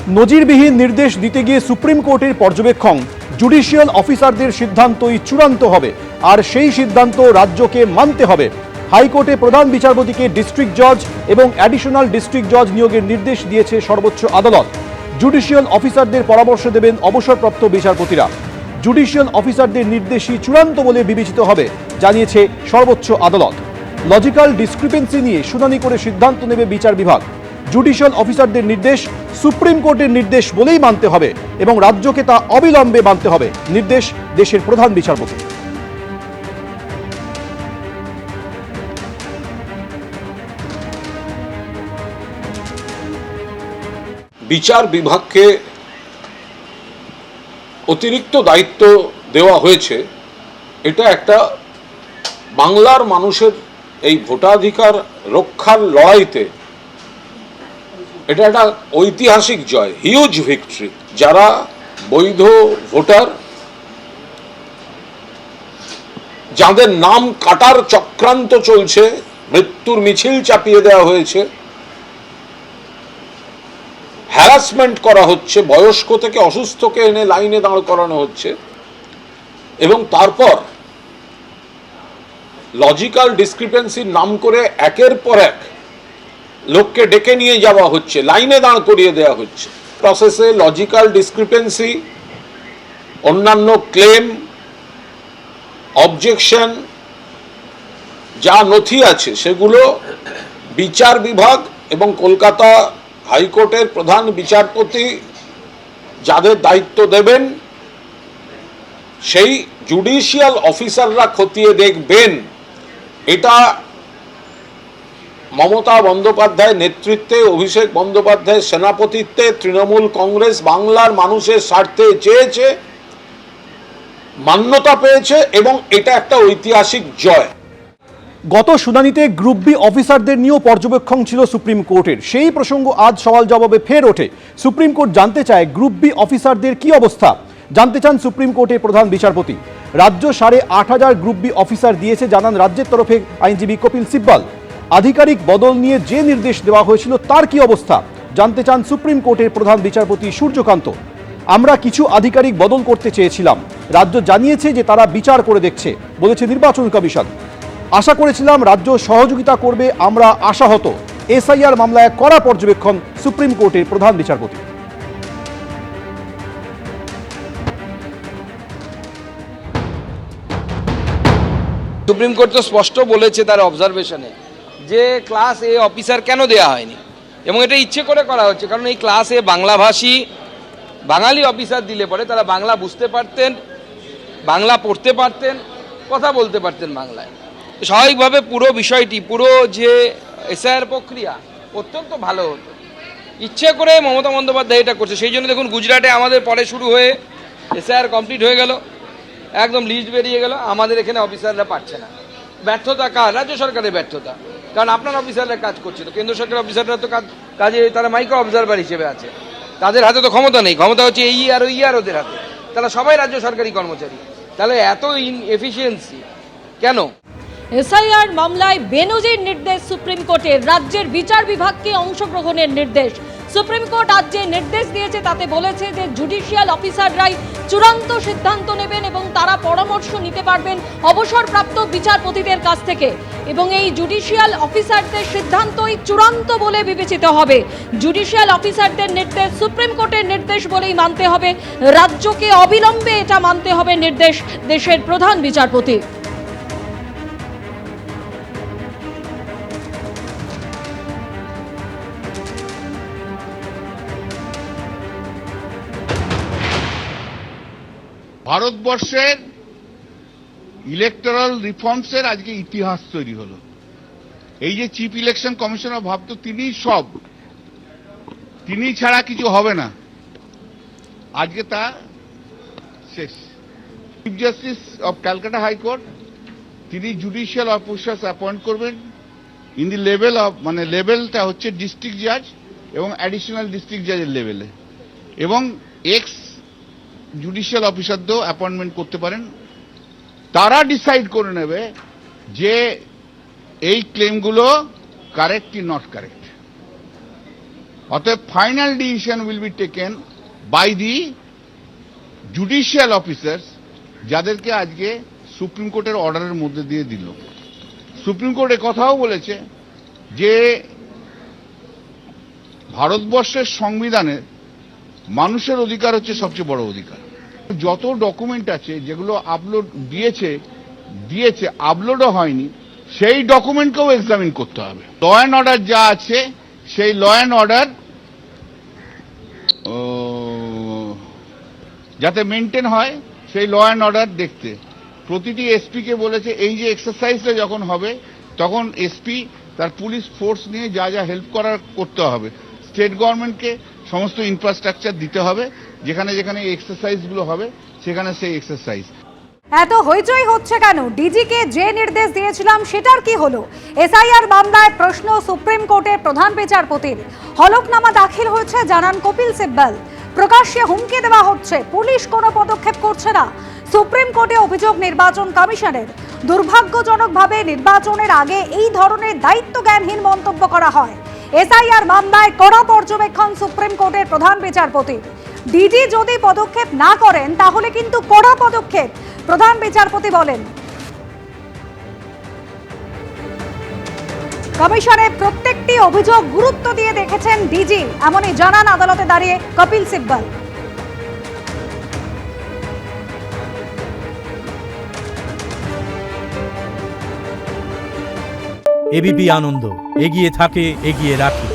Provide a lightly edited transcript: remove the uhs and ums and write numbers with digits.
নজিরবিহীন নির্দেশ দিতে গিয়ে সুপ্রিম কোর্টের পর্যবেক্ষণ, জুডিশিয়াল অফিসারদের সিদ্ধান্তই চূড়ান্ত হবে আর সেই সিদ্ধান্ত রাজ্যকে মানতে হবে। হাইকোর্টে প্রধান বিচারপতিকে ডিস্ট্রিক্ট জজ এবং অ্যাডিশনাল ডিস্ট্রিক্ট জজ নিয়োগের নির্দেশ দিয়েছে সর্বোচ্চ আদালত। জুডিশিয়াল অফিসারদের পরামর্শ দেবেন অবসরপ্রাপ্ত বিচারপতিরা। জুডিশিয়াল অফিসারদের নির্দেশই চূড়ান্ত বলে বিবেচিত হবে জানিয়েছে সর্বোচ্চ আদালত। লজিক্যাল ডিসক্রিপেন্সি নিয়ে শুনানি করে সিদ্ধান্ত নেবে বিচার বিভাগ। জুডিশিয়াল অফিসারদের নির্দেশ সুপ্রিম কোর্টের নির্দেশ বলেই মানতে হবে এবং রাজ্যকে তা অবিলম্বে মানতে হবে, নির্দেশ দেশের প্রধান বিচারপতি। বিচার বিভাগকে অতিরিক্ত দায়িত্ব দেওয়া হয়েছে। এটা একটা বাংলার মানুষের এই ভোটাধিকার রক্ষার লড়াইতে এটা একটা ঐতিহাসিক জয়, হিউজ ভিক্টরি। যারা বৈধ ভোটার, যাদের নাম কাটার চক্রান্ত চলছে, মৃত্যুর মিছিল চাপিয়ে দেওয়া হয়েছে, হ্যারাসমেন্ট করা হচ্ছে, বয়স্ক থেকে অসুস্থকে এনে লাইনে দাঁড় করানো হচ্ছে এবং তারপর লজিক্যাল ডিসক্রিপেন্সির নাম করে একের পর এক লোককে ডেকে নিয়ে যাওয়া হচ্ছে, লাইনে দাঁড় করিয়ে দেওয়া হচ্ছে। প্রসেসে লজিক্যাল ডিসক্রিপেন্সি, অন্যান্য ক্লেম, অবজেকশন যা নথি আছে সেগুলো বিচার বিভাগ এবং কলকাতা হাইকোর্টের প্রধান বিচারপতি যাদের দায়িত্ব দেবেন সেই জুডিশিয়াল অফিসাররা খতিয়ে দেখবেন। এটা মমতা বন্দ্যোপাধ্যায়ের নেতৃত্বে, অভিষেক বন্দ্যোপাধ্যায়ের সেনাপতিত্বে তৃণমূল কংগ্রেস বাংলার মানুষের স্বার্থে চেয়েছে, মান্যতা পেয়েছে এবং এটা একটা ঐতিহাসিক জয়। গত শুনানিতে গ্রুপ বি অফিসারদের নিয়েও পর্যবেক্ষণ ছিল সুপ্রিম কোর্টের। সেই প্রসঙ্গ আজ সওয়াল জবাবে ফের ওঠে। সুপ্রিম কোর্ট জানতে চায় গ্রুপ বি অফিসারদের কি অবস্থা, জানতে চান সুপ্রিম কোর্টের প্রধান বিচারপতি। রাজ্য 8,500 গ্রুপ বি অফিসার দিয়েছে জানান রাজ্যের তরফে আইনজীবী কপিল সিব্বল। আধিকারিক বদল নিয়ে যে নির্দেশ দেওয়া হয়েছিল তার কি অবস্থা জানতে চান সুপ্রিম কোর্টের প্রধান বিচারপতি সূর্যকান্ত। আমরা কিছু আধিকারিক বদল করতে চেয়েছিলাম, রাজ্য জানিয়েছে যে তারা বিচার করে দেখছে বলেছে নির্বাচন কমিশন। আশা করেছিলাম রাজ্য সহযোগিতা করবে, আমরা আশাহত। এসআইআর মামলায় কড়া পর্যবেক্ষণ সুপ্রিম কোর্টের প্রধান বিচারপতি। সুপ্রিম কোর্ট তো স্পষ্ট বলেছে তার অবজারভেশনে যে ক্লাস এ অফিসার কেন দেয়া হয়নি এবং এটা ইচ্ছে করে করা হচ্ছে, কারণ এই ক্লাস এ বাংলাভাষী বাঙালি অফিসার দিলে পরে তারা বাংলা বুঝতে পারতেন, বাংলা পড়তে পারতেন, কথা বলতে পারতেন বাংলায়। স্বাভাবিকভাবে পুরো বিষয়টি, পুরো যে এসআইআর প্রক্রিয়া অত্যন্ত ভালো হতো। ইচ্ছে করে মমতা বন্দ্যোপাধ্যায় এটা করছে। সেই জন্য দেখুন গুজরাটে আমাদের পরে শুরু হয়ে এসআইআর কমপ্লিট হয়ে গেল, একদম লিস্ট বেরিয়ে গেল, আমাদের এখানে অফিসাররা পাচ্ছে না। ব্যর্থতা কার? রাজ্য সরকারের ব্যর্থতা, কারণ আপনার অফিসাররা কাজ করছে, তো কেন্দ্র সরকারের অফিসাররা তো কাজে তারা মাইক্রো অবজারভার হিসেবে আছে, তাদের হাতে তো ক্ষমতা নেই, ক্ষমতা হচ্ছে এই আর ওই আর ওদের হাতে। তারা সবাই রাজ্য সরকারি কর্মচারী, তাহলে এত ইনএফিসিয়েন্সি কেন? এসআইআর মামলায় বেনজির নির্দেশ সুপ্রিম কোর্টের, রাজ্যের বিচার বিভাগকে অংশগ্রহণের নির্দেশ। সুপ্রিম কোর্ট আজ যে নির্দেশ দিয়েছে তাতে বলেছে যে জুডিশিয়াল অফিসাররাই চূড়ান্ত সিদ্ধান্ত নেবেন এবং তারা পরামর্শ নিতে পারবেন অবসরপ্রাপ্ত বিচারপতিদের কাছ থেকে এবং এই জুডিশিয়াল অফিসারদের সিদ্ধান্তই চূড়ান্ত বলে বিবেচিত হবে। জুডিশিয়াল অফিসারদের নির্দেশ সুপ্রিম কোর্টের নির্দেশ বলেই মানতে হবে, রাজ্যকে অবিলম্বে এটা মানতে হবে, নির্দেশ দেশের প্রধান বিচারপতি। ভারতবর্ষের ইলেকটোরাল রিফর্মসের আজকে ইতিহাস তৈরি হলো। এই যে চিফ ইলেকশন কমিশনার ভাবতো তিনি ছাড়া কিছু হবে না, আজকে তা শেষ। Chief justice of Calcutta high court তিনি জুডিশিয়াল অফিসার্স অ্যাপয়েন্ট করবেন ইন দি লেভেল অফ, মানে লেভেলটা হচ্ছে ডিস্ট্রিক্ট জাজ এবং অ্যাডিশনাল ডিস্ট্রিক্ট জাজের লেভেলে, এবং এক্স জুডিশিয়াল অফিসারদেরও অ্যাপয়েন্টমেন্ট করতে পারেন। তারা ডিসাইড করে নেবে যে এই ক্লেমগুলো কারেক্ট কি নট কারেক্ট। অতএব final decision will be taken by the judicial officers, যাদেরকে আজকে সুপ্রিম কোর্টের অর্ডারের মধ্যে দিয়ে দিল। সুপ্রিম কোর্ট কথাও বলেছে যে ভারতবর্ষের সংবিধানে মানুষের অধিকার হচ্ছে সবচেয়ে বড় অধিকার। যত ডকুমেন্ট আছে যেগুলো আপলোড দিয়েছে আপলোডও হয়নি, সেই ডকুমেন্টকেও এক্সামিন করতে হবে। ল অ্যান্ড অর্ডার যা আছে সেই ল অ্যান্ড অর্ডার যাতে মেনটেন হয়, সেই ল অ্যান্ড অর্ডার দেখতে প্রতিটি এসপি কে বলেছে এই যে এক্সারসাইজটা যখন হবে তখন এসপি তার পুলিশ ফোর্স নিয়ে যা যা হেল্প করার করতে হবে। স্টেট গভর্নমেন্টকে সমস্ত ইনফ্রাস্ট্রাকচার দিতে হবে, যেখানে যেখানে এই এক্সারসাইজগুলো হবে সেখানে সেই এক্সারসাইজ। এত হইচই হচ্ছে কেন? ডিজিকে যে নির্দেশ দিয়েছিলাম সেটার কি হলো? এসআইআর মামলায় প্রশ্ন সুপ্রিম কোর্টের প্রধান বিচারপতির। হলফনামা দাখিল হয়েছে, জানান কপিল সিব্বল। প্রকাশ্যে হুমকি দেওয়া হচ্ছে, পুলিশ কোনো পদক্ষেপ করছে না। সুপ্রিম কোর্টে অভিযোগ নির্বাচন কমিশনের। দুর্ভাগ্যজনকভাবে নির্বাচনের আগে এই ধরনের দায়িত্বজ্ঞানহীন মন্তব্য করা হয়। এসআইআর মামলায় কড়া পর্যবেক্ষণ সুপ্রিম কোর্টের প্রধান বিচারপতির। ডিজি যদি পদক্ষেপ না করেন তাহলে কিন্তু কড়া পদক্ষেপ, প্রধান বিচারপতি বলেন। কমিশনের প্রত্যেকটি অভিযোগ গুরুত্ব দিয়ে দেখেছেন ডিজি, এমনই জানান আদালতে দাঁড়িয়ে কপিল সিব্বল। এবিপি আনন্দ, এগিয়ে থাকে, এগিয়ে রাখে।